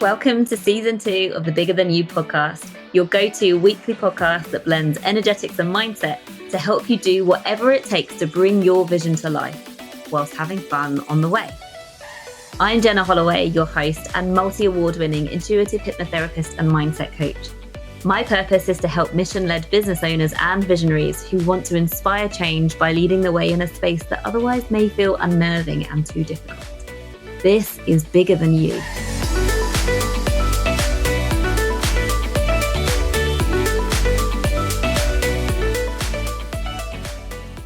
Welcome to season 2 of the Bigger Than You podcast, your go-to weekly podcast that blends energetics and mindset to help you do whatever it takes to bring your vision to life, whilst having fun on the way. I'm Jenna Holloway, your host and multi-award-winning intuitive hypnotherapist and mindset coach. My purpose is to help mission-led business owners and visionaries who want to inspire change by leading the way in a space that otherwise may feel unnerving and too difficult. This is Bigger Than You.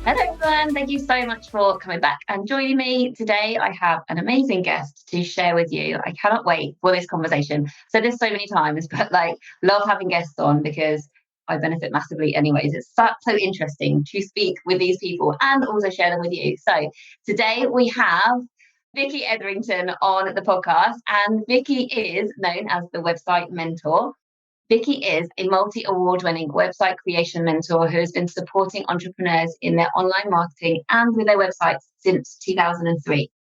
Hello everyone, thank you so much for coming back and joining me. Today I have an amazing guest to share with you. I cannot wait for this conversation. So there's so many times, but love having guests on because I benefit massively anyways. It's so interesting to speak with these people and also share them with you. So today we have Vicky Etherington on the podcast, and Vicky is known as the website mentor. Vicky is a multi-award-winning website creation mentor who has been supporting entrepreneurs in their online marketing and with their websites since 2003.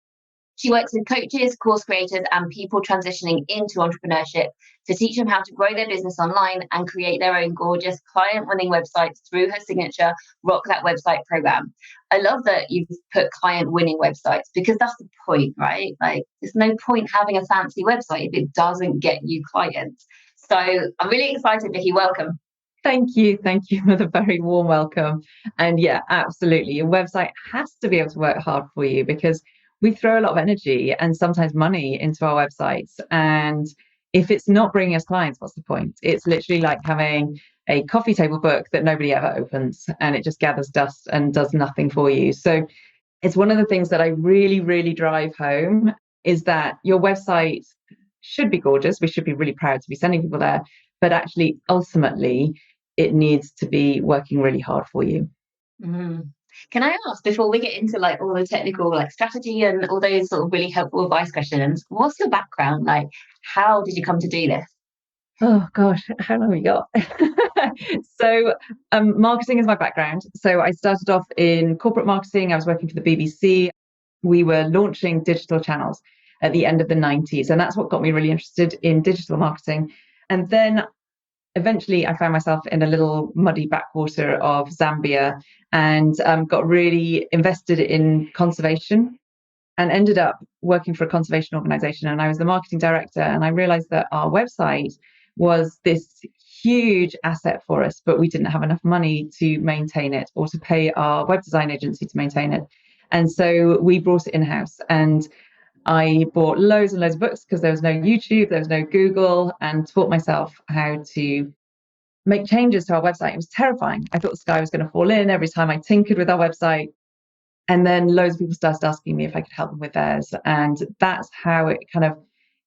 She works with coaches, course creators, and people transitioning into entrepreneurship to teach them how to grow their business online and create their own gorgeous client-winning websites through her signature Rock That Website program. I love that you've put client-winning websites because that's the point, right? There's no point having a fancy website if it doesn't get you clients. So I'm really excited, Vicky. Welcome. Thank you. Thank you for the very warm welcome. And yeah, absolutely. Your website has to be able to work hard for you because we throw a lot of energy and sometimes money into our websites. And if it's not bringing us clients, what's the point? It's literally like having a coffee table book that nobody ever opens and it just gathers dust and does nothing for you. So it's one of the things that I really, really drive home is that your website should be gorgeous. We should be really proud to be sending people there, but actually, ultimately, it needs to be working really hard for you. Mm-hmm. Can I ask, before we get into all the technical strategy and all those sort of really helpful advice questions, what's your background? How did you come to do this? Oh gosh, how long have we got? So marketing is my background. So I started off in corporate marketing. I was working for the BBC. We were launching digital channels at the end of the 90s. And that's what got me really interested in digital marketing. And then eventually I found myself in a little muddy backwater of Zambia and got really invested in conservation and ended up working for a conservation organization. And I was the marketing director. And I realized that our website was this huge asset for us, but we didn't have enough money to maintain it or to pay our web design agency to maintain it. And so we brought it in-house, and I bought loads and loads of books because there was no YouTube, there was no Google, and taught myself how to make changes to our website. It was terrifying. I thought the sky was going to fall in every time I tinkered with our website. And then loads of people started asking me if I could help them with theirs. And that's how it kind of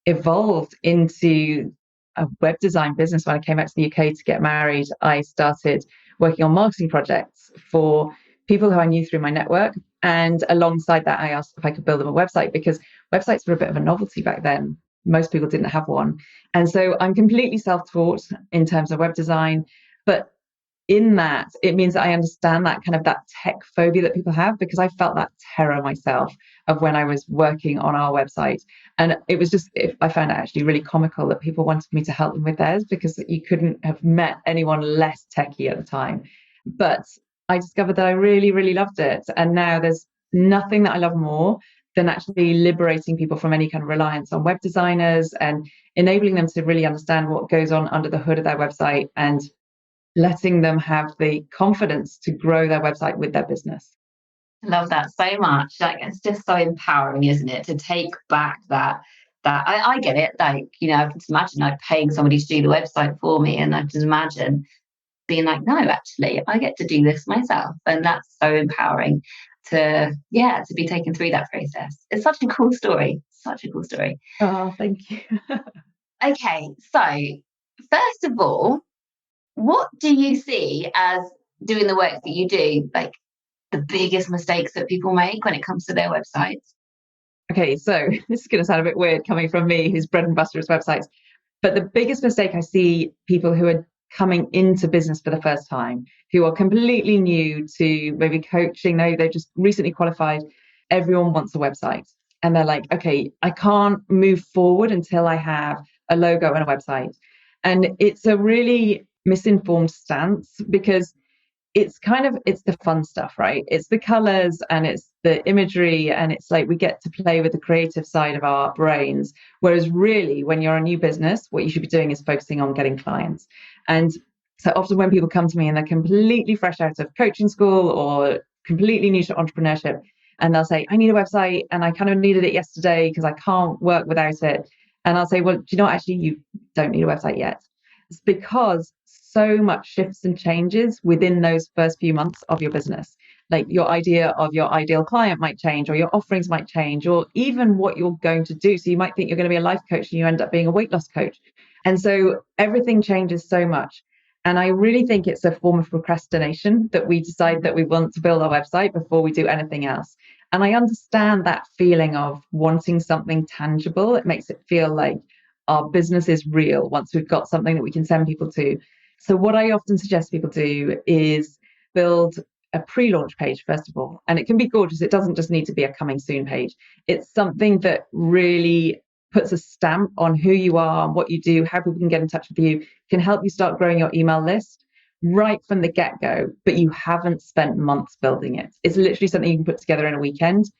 evolved into a web design business. When I came out to the UK to get married, I started working on marketing projects for people who I knew through my network. And alongside that, I asked if I could build them a website because websites were a bit of a novelty back then. Most people didn't have one. And so I'm completely self-taught in terms of web design. But in that, it means that I understand that kind of that tech phobia that people have, because I felt that terror myself of when I was working on our website. And it was just, I found it actually really comical that people wanted me to help them with theirs because you couldn't have met anyone less techie at the time. But I discovered that I really, really loved it. And now there's nothing that I love more than actually liberating people from any kind of reliance on web designers and enabling them to really understand what goes on under the hood of their website and letting them have the confidence to grow their website with their business. I love that so much. It's just so empowering, isn't it? To take back that I get it. I can just imagine paying somebody to do the website for me, and I just imagine being no, actually, I get to do this myself. And that's so empowering to be taken through that process. It's such a cool story. Such a cool story. Oh, thank you. Okay, so first of all, what do you see as doing the work that you do, the biggest mistakes that people make when it comes to their websites? Okay, so this is going to sound a bit weird coming from me, whose bread and butter is websites. But the biggest mistake I see people who are coming into business for the first time, who are completely new to maybe coaching, they've just recently qualified, everyone wants a website. And they're like, okay, I can't move forward until I have a logo and a website. And it's a really misinformed stance because it's the fun stuff, right? It's the colors and it's the imagery, and it's like we get to play with the creative side of our brains. Whereas really, when you're a new business, what you should be doing is focusing on getting clients. And so often when people come to me and they're completely fresh out of coaching school or completely new to entrepreneurship, and they'll say, I need a website and I kind of needed it yesterday because I can't work without it. And I'll say, well, do you know what? Actually, you don't need a website yet. It's because so much shifts and changes within those first few months of your business. Like your idea of your ideal client might change, or your offerings might change, or even what you're going to do. So you might think you're going to be a life coach and you end up being a weight loss coach. And so everything changes so much. And I really think it's a form of procrastination that we decide that we want to build our website before we do anything else. And I understand that feeling of wanting something tangible. It makes it feel like our business is real once we've got something that we can send people to. So what I often suggest people do is build a pre-launch page, first of all. And it can be gorgeous. It doesn't just need to be a coming soon page. It's something that really puts a stamp on who you are, what you do, how people can get in touch with you, can help you start growing your email list right from the get-go, but you haven't spent months building it. It's literally something you can put together in a weekend.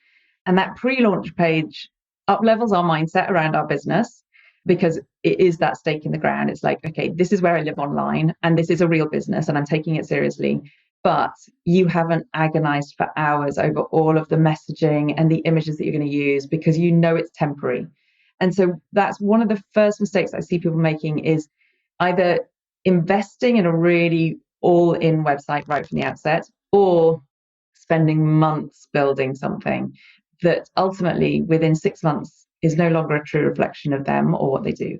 And that pre-launch page up-levels our mindset around our business, because it is that stake in the ground. It's like, okay, this is where I live online and this is a real business and I'm taking it seriously. But you haven't agonized for hours over all of the messaging and the images that you're going to use because you know it's temporary. And so that's one of the first mistakes I see people making, is either investing in a really all-in website right from the outset, or spending months building something that ultimately within 6 months is no longer a true reflection of them or what they do.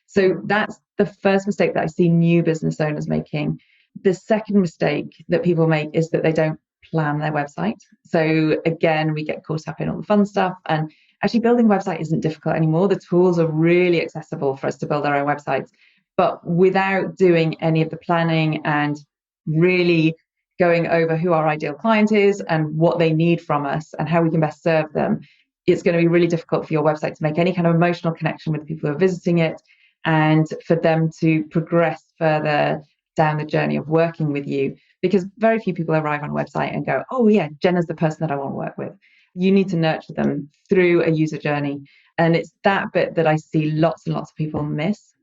So that's the first mistake that I see new business owners making. The second mistake that people make is that they don't plan their website. So again, we get caught up in all the fun stuff, and actually building a website isn't difficult anymore. The tools are really accessible for us to build our own websites, but without doing any of the planning and really going over who our ideal client is and what they need from us and how we can best serve them, it's going to be really difficult for your website to make any kind of emotional connection with the people who are visiting it, and for them to progress further down the journey of working with you, because very few people arrive on a website and go, oh yeah, Jenna's the person that I want to work with. You need to nurture them through a user journey. And it's that bit that I see lots and lots of people miss.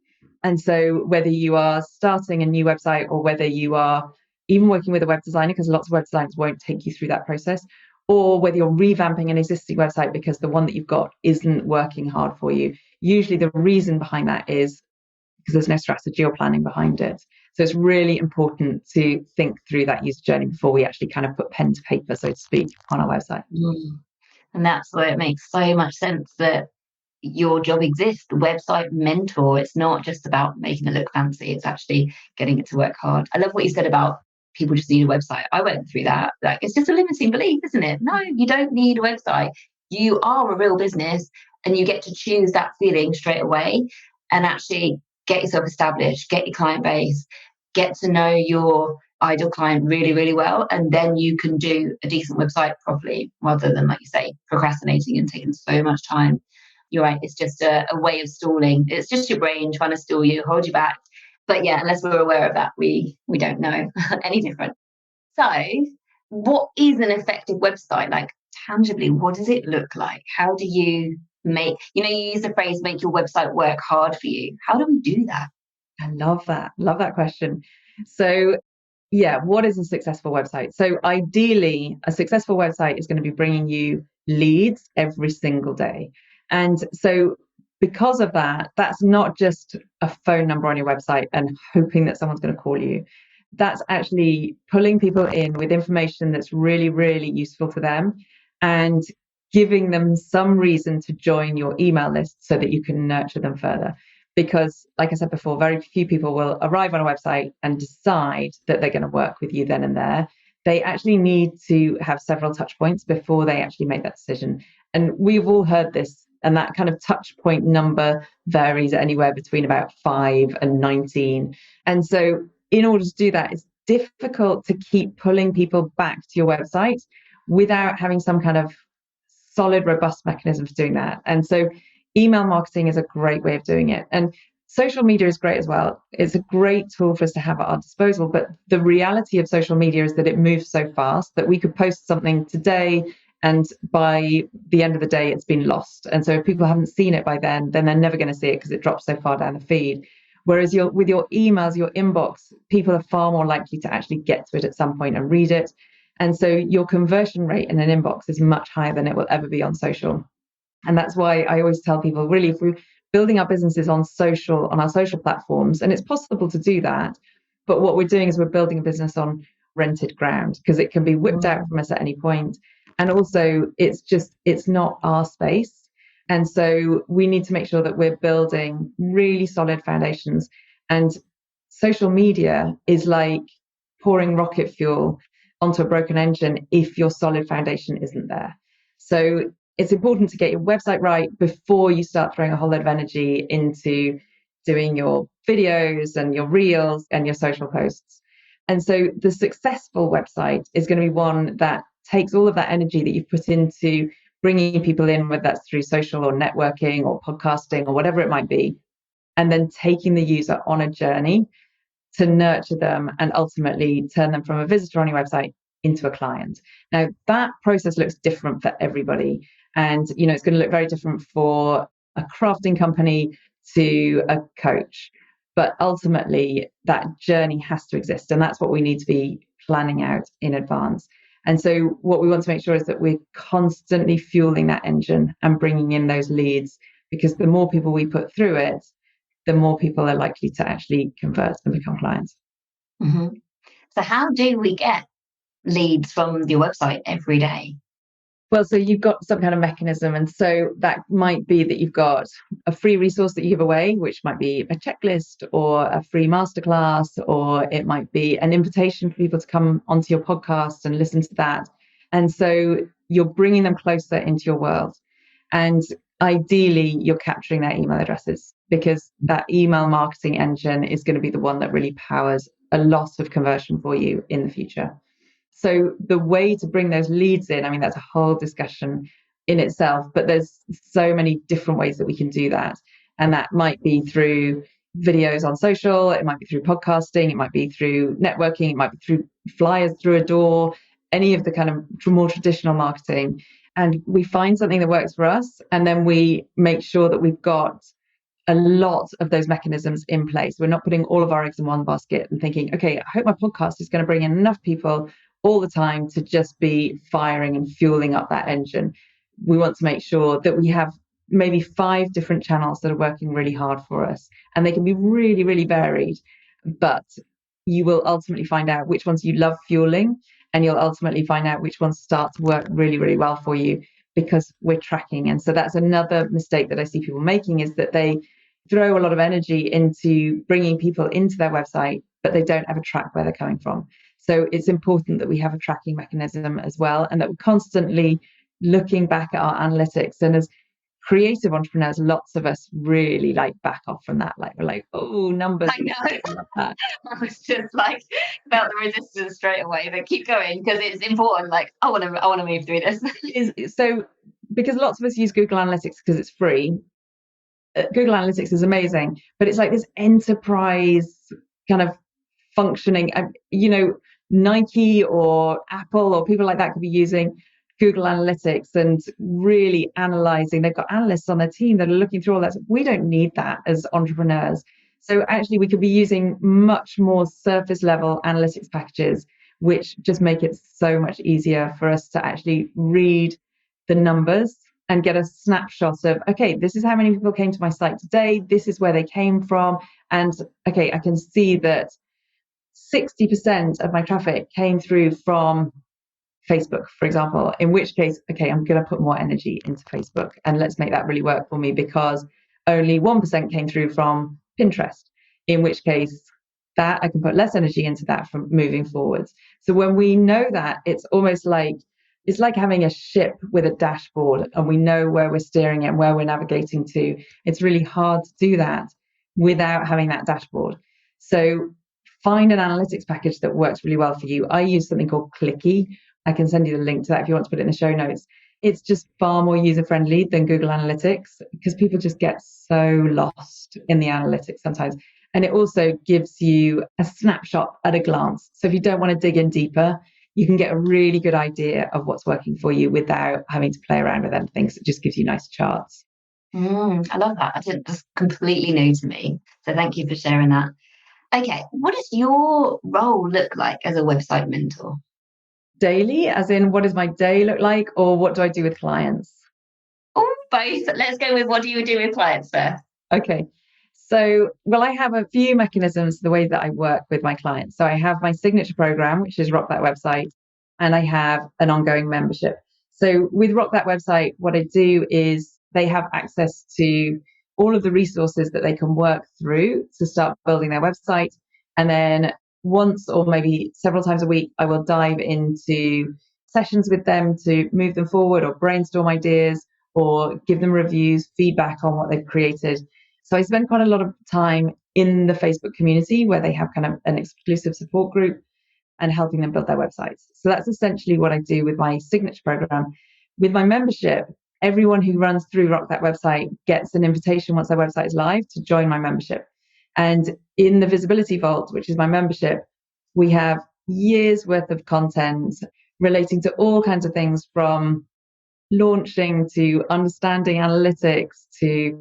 And so whether you are starting a new website or whether you are even working with a web designer, because lots of web designers won't take you through that process, or whether you're revamping an existing website because the one that you've got isn't working hard for you, usually the reason behind that is because there's no strategy or planning behind it. So it's really important to think through that user journey before we actually kind of put pen to paper, so to speak, on our website. And that's where it makes so much sense that your job exists, the website mentor. It's not just about making it look fancy, it's actually getting it to work hard. I love what you said about people just need a website. I went through that. Like, it's just a limiting belief, isn't it? No, you don't need a website. You are a real business and you get to choose that feeling straight away and actually get yourself established, get your client base, get to know your ideal client really, really well. And then you can do a decent website properly, rather than, like you say, procrastinating and taking so much time. You're right. It's just a way of stalling. It's just your brain trying to stall you, hold you back. But yeah, unless we're aware of that, we don't know any different. So what is an effective website? Like, tangibly, what does it look like? How do you make, you use the phrase, make your website work hard for you. How do we do that? I love that. Love that question. So yeah, what is a successful website? So ideally, a successful website is going to be bringing you leads every single day. And so because of that, that's not just a phone number on your website and hoping that someone's going to call you. That's actually pulling people in with information that's really, really useful to them and giving them some reason to join your email list so that you can nurture them further. Because, like I said before, very few people will arrive on a website and decide that they're going to work with you then and there. They actually need to have several touch points before they actually make that decision. And we've all heard this, and that kind of touch point number varies anywhere between about 5 and 19. And so in order to do that, it's difficult to keep pulling people back to your website without having some kind of solid, robust mechanism for doing that. And so email marketing is a great way of doing it. And Social media is great as well. It's a great tool for us to have at our disposal. But the reality of social media is that it moves so fast that we could post something today and by the end of the day, it's been lost. And so if people haven't seen it by then they're never going to see it because it drops so far down the feed. Whereas with your emails, your inbox, people are far more likely to actually get to it at some point and read it. And so your conversion rate in an inbox is much higher than it will ever be on social. And that's why I always tell people, really, if we're building our businesses on our social platforms, and it's possible to do that, but what we're doing is we're building a business on rented ground because it can be whipped out from us at any point. And also it's not our space. And so we need to make sure that we're building really solid foundations. And social media is like pouring rocket fuel onto a broken engine if your solid foundation isn't there. So it's important to get your website right before you start throwing a whole lot of energy into doing your videos and your reels and your social posts. And so the successful website is going to be one that takes all of that energy that you've put into bringing people in, whether that's through social or networking or podcasting or whatever it might be, and then taking the user on a journey to nurture them and ultimately turn them from a visitor on your website into a client. Now, that process looks different for everybody. And, it's going to look very different for a crafting company to a coach. But ultimately, that journey has to exist. And that's what we need to be planning out in advance. And so what we want to make sure is that we're constantly fueling that engine and bringing in those leads, because the more people we put through it, the more people are likely to actually convert and become clients. Mm-hmm. So how do we get leads from your website every day? Well, so you've got some kind of mechanism. And so that might be that you've got a free resource that you give away, which might be a checklist or a free masterclass, or it might be an invitation for people to come onto your podcast and listen to that. And so you're bringing them closer into your world. And ideally, you're capturing their email addresses, because that email marketing engine is going to be the one that really powers a lot of conversion for you in the future. So the way to bring those leads in, I mean, that's a whole discussion in itself, but there's so many different ways that we can do that. And that might be through videos on social, it might be through podcasting, it might be through networking, it might be through flyers through a door, any of the kind of more traditional marketing. And we find something that works for us, and then we make sure that we've got a lot of those mechanisms in place. We're not putting all of our eggs in one basket and thinking, okay, I hope my podcast is going to bring in enough people all the time to just be firing and fueling up that engine. We want to make sure that we have maybe 5 different channels that are working really hard for us, and they can be really, really varied, but you will ultimately find out which ones you love fueling, and you'll ultimately find out which ones start to work really, really well for you, because we're tracking. And so that's another mistake that I see people making, is that they throw a lot of energy into bringing people into their website, but they don't ever track where they're coming from. So it's important that we have a tracking mechanism as well, and that we're constantly looking back at our analytics. And as creative entrepreneurs, lots of us really back off from that. We're like, oh, numbers. I know. I was just felt the resistance straight away, but keep going because it's important. I want to move through this. So because lots of us use Google Analytics because it's free. Google Analytics is amazing, but it's this enterprise kind of functioning. Nike or Apple or people like that could be using Google Analytics and really analyzing. They've got analysts on their team that are looking through all that. We don't need that as entrepreneurs. So actually we could be using much more surface level analytics packages, which just make it so much easier for us to actually read the numbers and get a snapshot of, okay, this is how many people came to my site today. This is where they came from. And okay, I can see that 60% of my traffic came through from Facebook, for example, in which case, okay, I'm going to put more energy into Facebook, and let's make that really work for me, because only 1% came through from Pinterest, in which case that I can put less energy into that from moving forwards. So when we know that, it's almost it's like having a ship with a dashboard, and we know where we're steering it and where we're navigating to. It's really hard to do that without having that dashboard. So find an analytics package that works really well for you. I use something called Clicky. I can send you the link to that if you want to put it in the show notes. It's just far more user-friendly than Google Analytics because people just get so lost in the analytics sometimes. And it also gives you a snapshot at a glance. So if you don't want to dig in deeper, you can get a really good idea of what's working for you without having to play around with anything. So it just gives you nice charts. I love that. That's completely new to me. So thank you for sharing that. Okay, what does your role look like as a website mentor? Daily, as in what does my day look like, or what do I do with clients? Oh, both. Let's go with what do you do with clients first? Okay. So, well, I have a few mechanisms the way that I work with my clients. So I have my signature program, which is Rock That Website, and I have an ongoing membership. So with Rock That Website, what I do is they have access to all of the resources that they can work through to start building their website. And then once or maybe several times a week, I will dive into sessions with them to move them forward or brainstorm ideas or give them reviews, feedback on what they've created. So I spend quite a lot of time in the Facebook community where they have kind of an exclusive support group and helping them build their websites. So that's essentially what I do with my signature program. With my membership, everyone who runs through Rock That Website gets an invitation once their website is live to join my membership. And in the Visibility Vault, which is my membership, we have years worth of content relating to all kinds of things from launching to understanding analytics to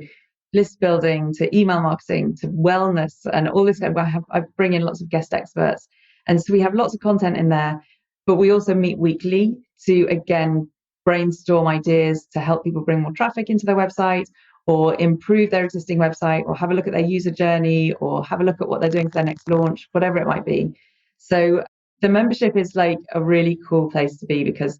list building to email marketing to wellness and all this. I bring in lots of guest experts. And so we have lots of content in there, but we also meet weekly to, again, brainstorm ideas to help people bring more traffic into their website or improve their existing website or have a look at their user journey or have a look at what they're doing for their next launch, whatever it might be. So the membership is like a really cool place to be because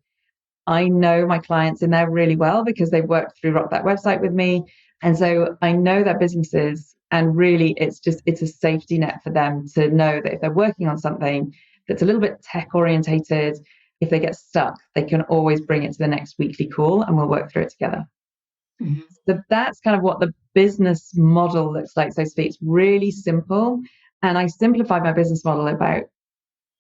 I know my clients in there really well because they've worked through Rock That Website with me. And so I know their businesses, and really it's a safety net for them to know that if they're working on something that's a little bit tech orientated, if they get stuck, they can always bring it to the next weekly call and we'll work through it together. Mm-hmm. So that's kind of what the business model looks like, so to speak. It's really simple. And I simplified my business model about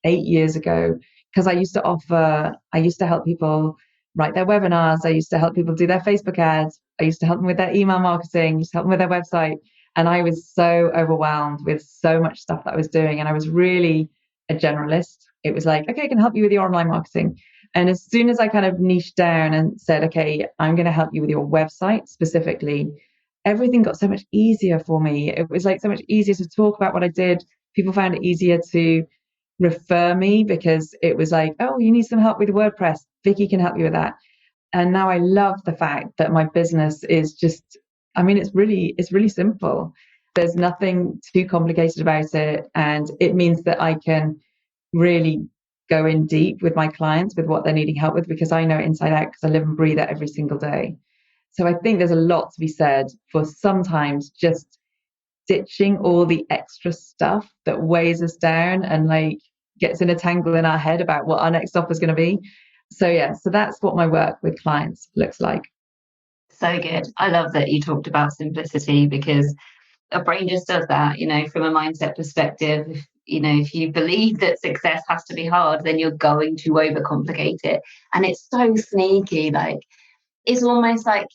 8 years ago because I used to help people write their webinars. I used to help people do their Facebook ads. I used to help them with their email marketing, used to help them with their website. And I was so overwhelmed with so much stuff that I was doing. And I was really a generalist. It was like, okay, I can help you with your online marketing. And as soon as I kind of niched down and said, okay, I'm going to help you with your website specifically, everything got so much easier for me. It was like so much easier to talk about what I did. People found it easier to refer me because it was like, oh, you need some help with WordPress. Vicky can help you with that. And now I love the fact that my business is just, I mean, it's really simple. There's nothing too complicated about it. And it means that I can really go in deep with my clients with what they're needing help with because I know it inside out because I live and breathe it every single day. So I think there's a lot to be said for sometimes just ditching all the extra stuff that weighs us down and like gets in a tangle in our head about what our next offer is going to be. So yeah, so that's what my work with clients looks like. So good. I love that you talked about simplicity because a brain just does that, from a mindset perspective. If you believe that success has to be hard, then you're going to overcomplicate it. And it's so sneaky. Like, it's almost like,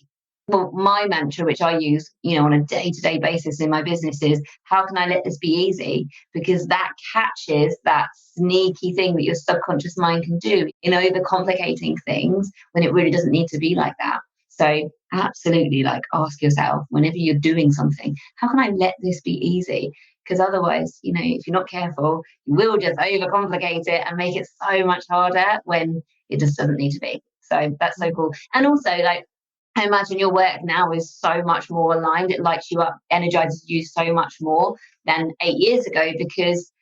well, my mantra, which I use, on a day-to-day basis in my business is, how can I let this be easy? Because that catches that sneaky thing that your subconscious mind can do in overcomplicating things when it really doesn't need to be like that. So absolutely, like, ask yourself whenever you're doing something, how can I let this be easy? Because otherwise, if you're not careful, you will just overcomplicate it and make it so much harder when it just doesn't need to be. So that's so cool. And also, like, I imagine your work now is so much more aligned. It lights you up, energizes you so much more than 8 years ago because,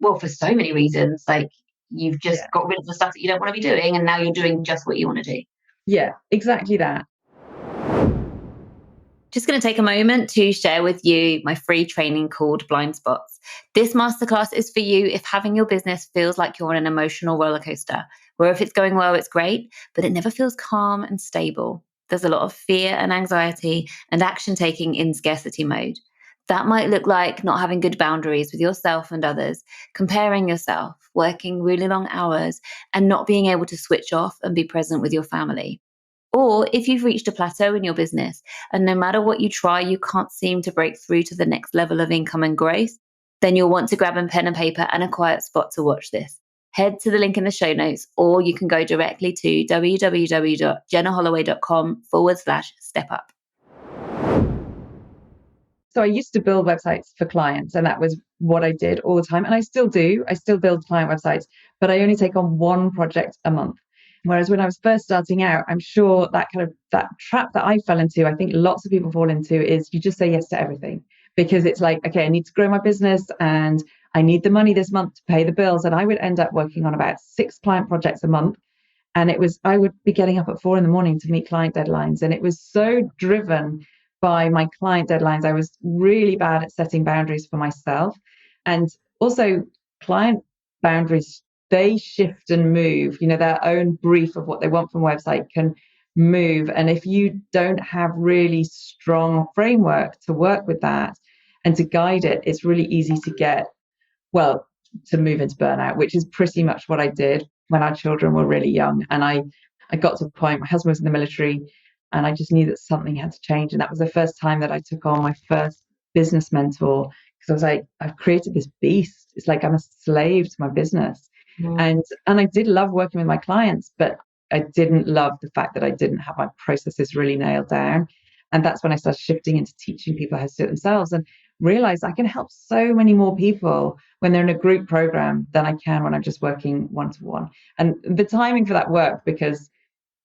well, for so many reasons, like, you've just got rid of the stuff that you don't want to be doing and now you're doing just what you want to do. Yeah, exactly that. Just going to take a moment to share with you my free training called Blind Spots. This masterclass is for you if having your business feels like you're on an emotional roller coaster, where if it's going well, it's great, but it never feels calm and stable. There's a lot of fear and anxiety and action taking in scarcity mode. That might look like not having good boundaries with yourself and others, comparing yourself, working really long hours, and not being able to switch off and be present with your family. Or if you've reached a plateau in your business and no matter what you try, you can't seem to break through to the next level of income and growth, then you'll want to grab a pen and paper and a quiet spot to watch this. Head to the link in the show notes, or you can go directly to www.jennaholloway.com/step up. So I used to build websites for clients, and that was what I did all the time. And I still do. I still build client websites, but I only take on one project a month. Whereas when I was first starting out, I'm sure that trap that I fell into, I think lots of people fall into, is you just say yes to everything because it's like, okay, I need to grow my business and I need the money this month to pay the bills. And I would end up working on about 6 client projects a month. And I would be getting up at 4 a.m. to meet client deadlines. And it was so driven by my client deadlines. I was really bad at setting boundaries for myself. And also client boundaries, they shift and move, their own brief of what they want from a website can move. And if you don't have really strong framework to work with that and to guide it, it's really easy to move into burnout, which is pretty much what I did when our children were really young. And I got to a point, my husband was in the military, and I just knew that something had to change. And that was the first time that I took on my first business mentor, because I was like, I've created this beast. It's like I'm a slave to my business. And I did love working with my clients, but I didn't love the fact that I didn't have my processes really nailed down. And that's when I started shifting into teaching people how to do it themselves, and realized I can help so many more people when they're in a group program than I can when I'm just working one-to-one. And the timing for that worked because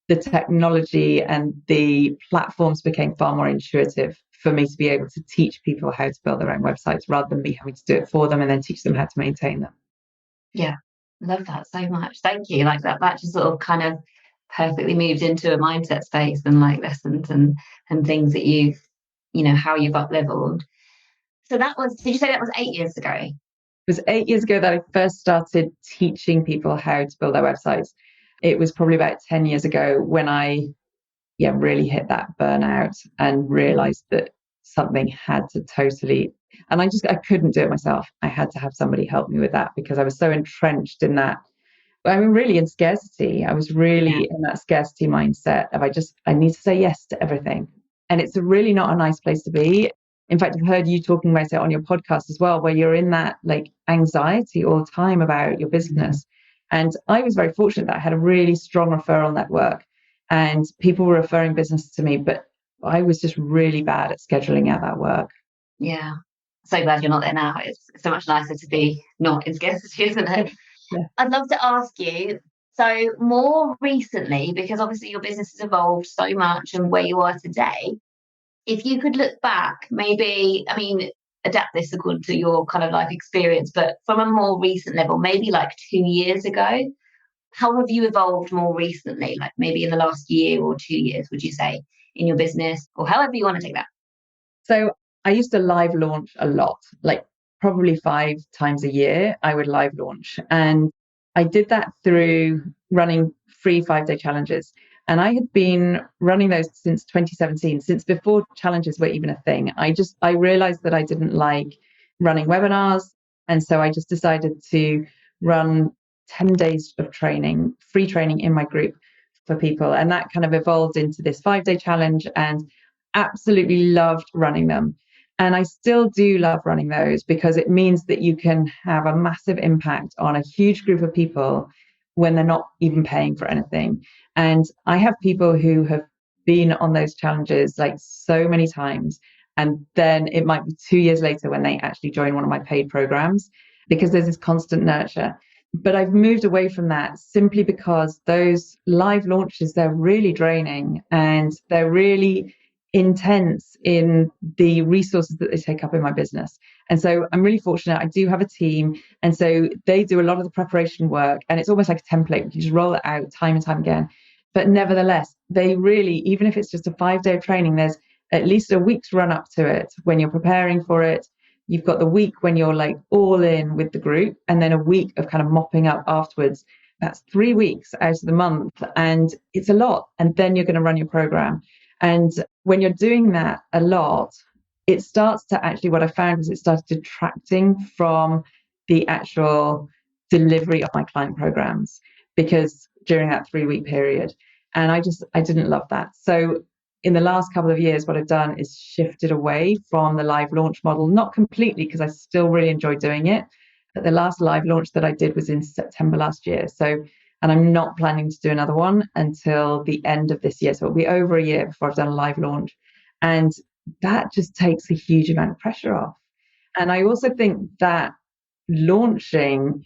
the technology and the platforms became far more intuitive for me to be able to teach people how to build their own websites rather than me having to do it for them and then teach them how to maintain them. Yeah, love that so much. Thank you. Like that just sort of kind of perfectly moved into a mindset space and like lessons and things that how you've up leveled. So did you say that was 8 years ago? It was 8 years ago that I first started teaching people how to build their websites. It was probably about 10 years ago when I really hit that burnout and realized that something had to and I couldn't do it myself. I had to have somebody help me with that because I was so entrenched in that. I mean, really in scarcity. I was really in that scarcity mindset of I need to say yes to everything. And it's really not a nice place to be. In fact, I've heard you talking about it on your podcast as well, where you're in that like anxiety all the time about your business. And I was very fortunate that I had a really strong referral network and people were referring business to me, but I was just really bad at scheduling out that work. Yeah. So glad you're not there now. It's so much nicer to be not in scarcity, isn't it? Yeah. I'd love to ask you, so more recently, because obviously your business has evolved so much and where you are today, if you could look back, maybe, adapt this according to your kind of life experience, but from a more recent level, maybe like 2 years ago, how have you evolved more recently? Like maybe in the last year or 2 years, would you say, in your business, or however you want to take that? So I used to live launch a lot, like probably 5 times a year, I would live launch. And I did that through running free 5-day challenges. And I had been running those since 2017, since before challenges were even a thing. I realized that I didn't like running webinars. And so I just decided to run 10 days of training, free training in my group for people. And that kind of evolved into this 5-day challenge, and absolutely loved running them. And I still do love running those because it means that you can have a massive impact on a huge group of people when they're not even paying for anything. And I have people who have been on those challenges like so many times. And then it might be 2 years later when they actually join one of my paid programs, because there's this constant nurture. But I've moved away from that simply because those live launches, they're really draining and they're really intense in the resources that they take up in my business. And so I'm really fortunate. I do have a team. And so they do a lot of the preparation work, and it's almost like a template. You just roll it out time and time again. But nevertheless, they really, even if it's just a 5-day training, there's at least a week's run up to it when you're preparing for it. You've got the week when you're like all in with the group, and then a week of kind of mopping up afterwards. That's 3 weeks out of the month, and it's a lot. And then you're going to run your program. And when you're doing that a lot, it starts to actually, what I found was it started detracting from the actual delivery of my client programs, because during that 3-week period. And I didn't love that. So in the last couple of years, what I've done is shifted away from the live launch model, not completely because I still really enjoy doing it. But the last live launch that I did was in September last year. So, and I'm not planning to do another one until the end of this year. So it'll be over a year before I've done a live launch. And that just takes a huge amount of pressure off. And I also think that launching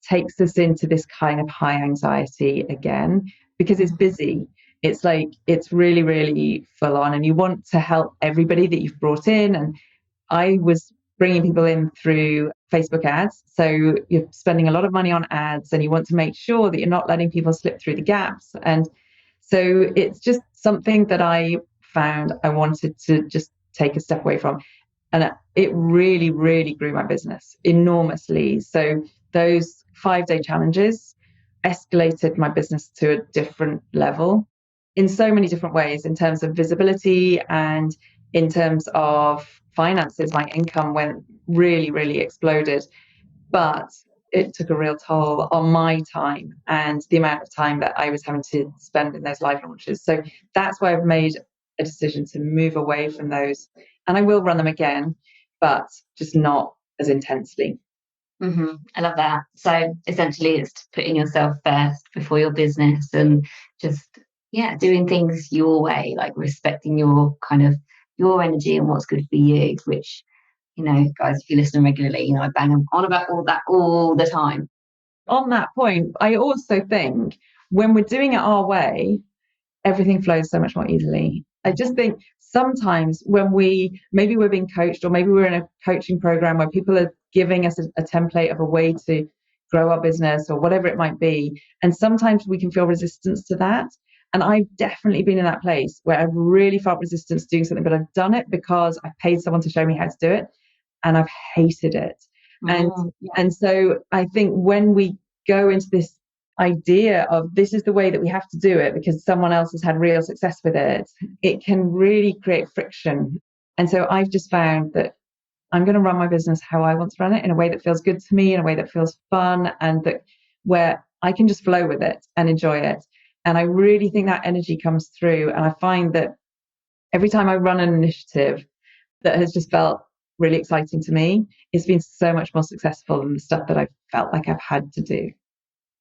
takes us into this kind of high anxiety again because it's busy. It's like, it's really, really full on, and you want to help everybody that you've brought in. And I was bringing people in through Facebook ads. So you're spending a lot of money on ads and you want to make sure that you're not letting people slip through the gaps. And so it's just something that I found I wanted to just take a step away from. And it really, really grew my business enormously. So those 5-day challenges escalated my business to a different level in so many different ways, in terms of visibility and in terms of finances. My income went really, really exploded, but it took a real toll on my time and the amount of time that I was having to spend in those live launches. So that's why I've made a decision to move away from those. And I will run them again, but just not as intensely. I love that. So essentially it's putting yourself first before your business, and just, yeah, doing things your way, like respecting your kind of your energy and what's good for you, which, you know, guys, if you listen regularly, you know, I bang on about all that all the time. On that point, I also think when we're doing it our way, everything flows so much more easily. I just think sometimes when maybe we're being coached, or maybe we're in a coaching program where people are giving us a template of a way to grow our business or whatever it might be. And sometimes we can feel resistance to that. And I've definitely been in that place where I've really felt resistance to doing something, but I've done it because I paid someone to show me how to do it, and I've hated it. And so I think when we go into this idea of this is the way that we have to do it because someone else has had real success with it, it can really create friction. And so I've just found that I'm going to run my business how I want to run it, in a way that feels good to me, in a way that feels fun, and that where I can just flow with it and enjoy it. And I really think that energy comes through. And I find that every time I run an initiative that has just felt really exciting to me, it's been so much more successful than the stuff that I've felt like I've had to do.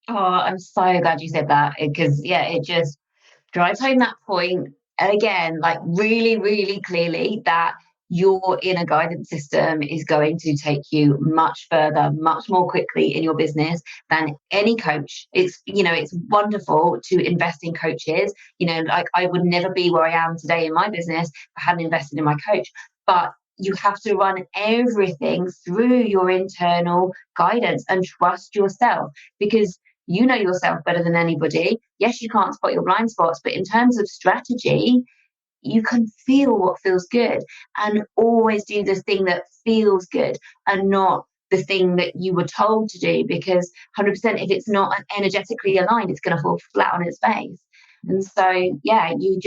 Oh, I'm so glad you said that, because yeah, it just drives home that point. And again, like really, really clearly, that your inner guidance system is going to take you much further, much more quickly in your business than any coach. It's, you know, it's wonderful to invest in coaches. You know, like I would never be where I am today in my business if I hadn't invested in my coach. But you have to run everything through your internal guidance and trust yourself, because you know yourself better than anybody. Yes, you can't spot your blind spots, but in terms of strategy, you can feel what feels good, and always do the thing that feels good and not the thing that you were told to do, because 100% if it's not energetically aligned, it's going to fall flat on its face. And so, yeah, you've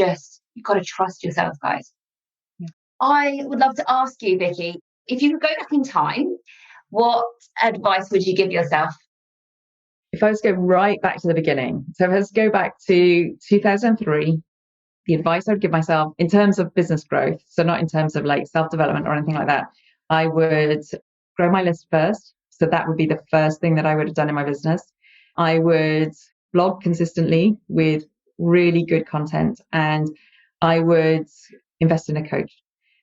got to trust yourself, guys. Yeah. I would love to ask you, Vicky, if you could go back in time, what advice would you give yourself? If I was to go right back to the beginning, so if I was to go back to 2003, the advice I would give myself in terms of business growth, so not in terms of like self-development or anything like that, I would grow my list first. So that would be the first thing that I would have done in my business. I would blog consistently with really good content, and I would invest in a coach.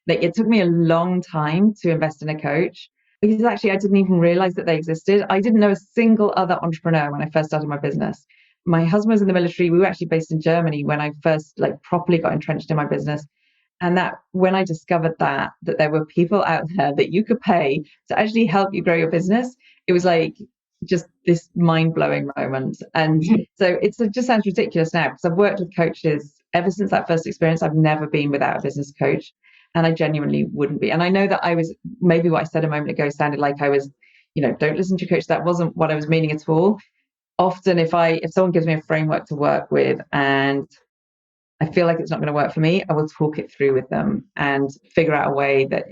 Like, it took me a long time to invest in a coach, because actually I didn't even realize that they existed. I didn't know a single other entrepreneur when I first started my business. My husband was in the military. We were actually based in Germany when I first properly got entrenched in my business. And that when I discovered that there were people out there that you could pay to actually help you grow your business, it was like just this mind-blowing moment. And so it just sounds ridiculous now, because I've worked with coaches ever since that first experience. I've never been without a business coach, and I genuinely wouldn't be. And I know that I was, maybe what I said a moment ago sounded like I was, don't listen to your coach. That wasn't what I was meaning at all. Often if someone gives me a framework to work with and I feel like it's not going to work for me, I will talk it through with them and figure out a way that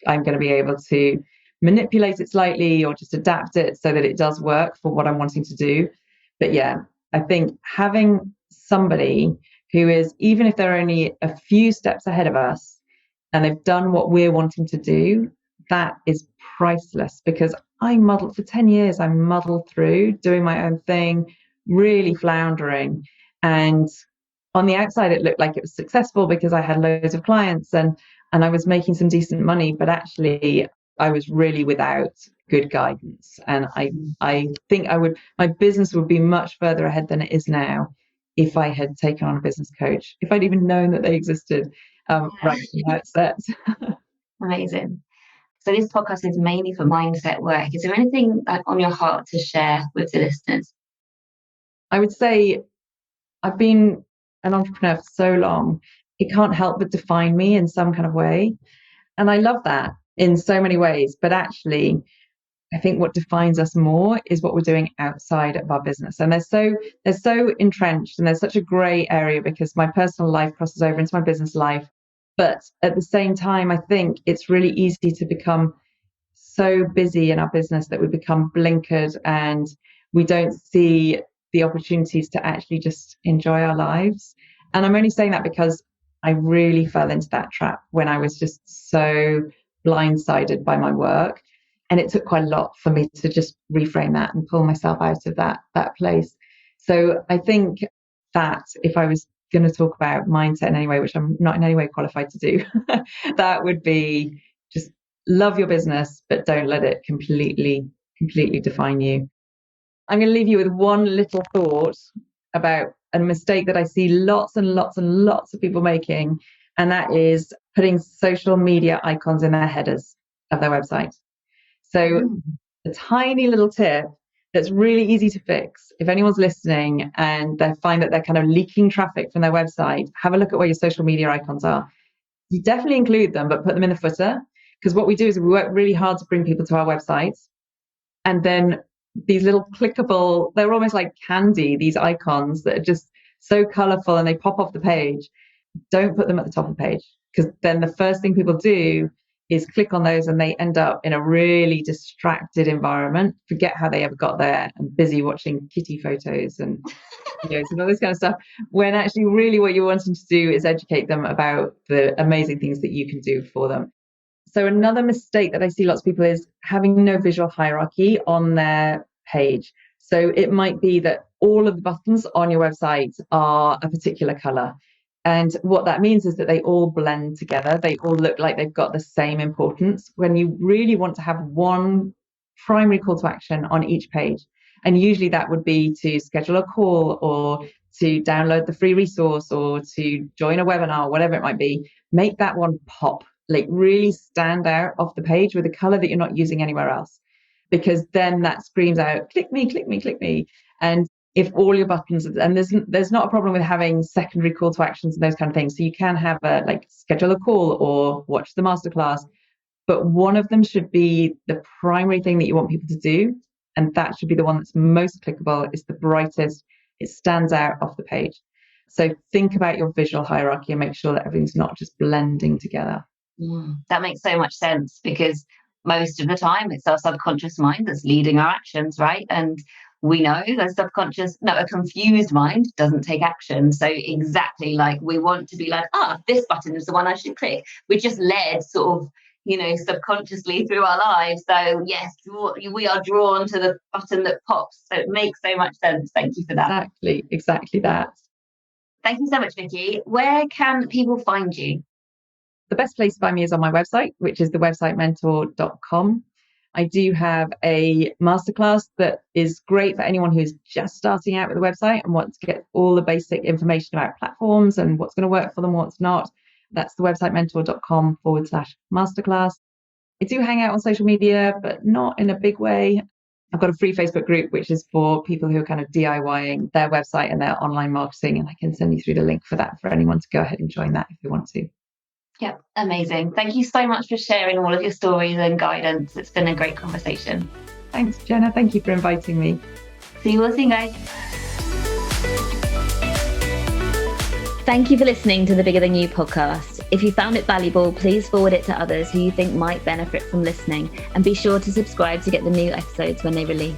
I'm going to be able to manipulate it slightly or just adapt it so that it does work for what I'm wanting to do. But yeah, I think having somebody who is, even if they're only a few steps ahead of us and they've done what we're wanting to do, that is priceless. Because I muddled for 10 years, I muddled through doing my own thing, really floundering. And on the outside, it looked like it was successful because I had loads of clients and I was making some decent money, but actually I was really without good guidance. And I think my business would be much further ahead than it is now if I had taken on a business coach, if I'd even known that they existed right from the outset. Amazing. So this podcast is mainly for mindset work. Is there anything on your heart to share with the listeners? I would say I've been an entrepreneur for so long, it can't help but define me in some kind of way. And I love that in so many ways. But actually, I think what defines us more is what we're doing outside of our business. And they're so entrenched, and there's such a grey area because my personal life crosses over into my business life. But at the same time, I think it's really easy to become so busy in our business that we become blinkered and we don't see the opportunities to actually just enjoy our lives. And I'm only saying that because I really fell into that trap when I was just so blindsided by my work. And it took quite a lot for me to just reframe that and pull myself out of that place. So I think that if I was going to talk about mindset in any way, which I'm not in any way qualified to do, that would be just love your business, but don't let it completely define you. I'm going to leave you with one little thought about a mistake that I see lots and lots and lots of people making, and that is putting social media icons in their headers of their website. So a tiny little tip that's really easy to fix. If anyone's listening and they find that they're kind of leaking traffic from their website, have a look at where your social media icons are. You definitely include them, but put them in the footer. Because what we do is we work really hard to bring people to our websites. And then these little clickable, they're almost like candy, these icons that are just so colorful and they pop off the page. Don't put them at the top of the page, because then the first thing people do is click on those and they end up in a really distracted environment, forget how they ever got there, and busy watching kitty photos and videos and all this kind of stuff, when actually really what you're wanting to do is educate them about the amazing things that you can do for them. So another mistake that I see lots of people is having no visual hierarchy on their page. So it might be that all of the buttons on your website are a particular color. And what that means is that they all blend together. They all look like they've got the same importance, when you really want to have one primary call to action on each page. And usually that would be to schedule a call or to download the free resource or to join a webinar, whatever it might be. Make that one pop, like really stand out off the page with a color that you're not using anywhere else, because then that screams out, click me, click me, click me. And if all your buttons, and there's not a problem with having secondary call to actions and those kind of things. So you can have like schedule a call or watch the masterclass, but one of them should be the primary thing that you want people to do. And that should be the one that's most clickable, it's the brightest, it stands out off the page. So think about your visual hierarchy and make sure that everything's not just blending together. That makes so much sense, because most of the time it's our subconscious mind that's leading our actions, right? And we know a confused mind doesn't take action. So exactly, like we want to be like, this button is the one I should click. We're just led sort of, subconsciously through our lives. So yes, we are drawn to the button that pops. So it makes so much sense. Thank you for that. Exactly that. Thank you so much, Vicky. Where can people find you? The best place to find me is on my website, which is thewebsitementor.com. I do have a masterclass that is great for anyone who's just starting out with a website and wants to get all the basic information about platforms and what's going to work for them, what's not. That's thewebsitementor.com/masterclass. I do hang out on social media, but not in a big way. I've got a free Facebook group, which is for people who are kind of DIYing their website and their online marketing. And I can send you through the link for that for anyone to go ahead and join that if they want to. Yeah, amazing. Thank you so much for sharing all of your stories and guidance. It's been a great conversation. Thanks, Jenna. Thank you for inviting me. See you all soon, guys. Thank you for listening to the Bigger Than You podcast. If you found it valuable, please forward it to others who you think might benefit from listening, and be sure to subscribe to get the new episodes when they release.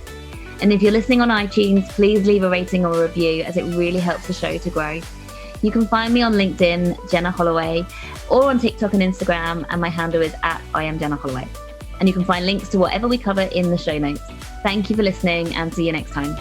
And if you're listening on iTunes, please leave a rating or a review, as it really helps the show to grow. You can find me on LinkedIn, Jenna Holloway, or on TikTok and Instagram, and my handle is @IamJennaHolloway. And you can find links to whatever we cover in the show notes. Thank you for listening, and see you next time.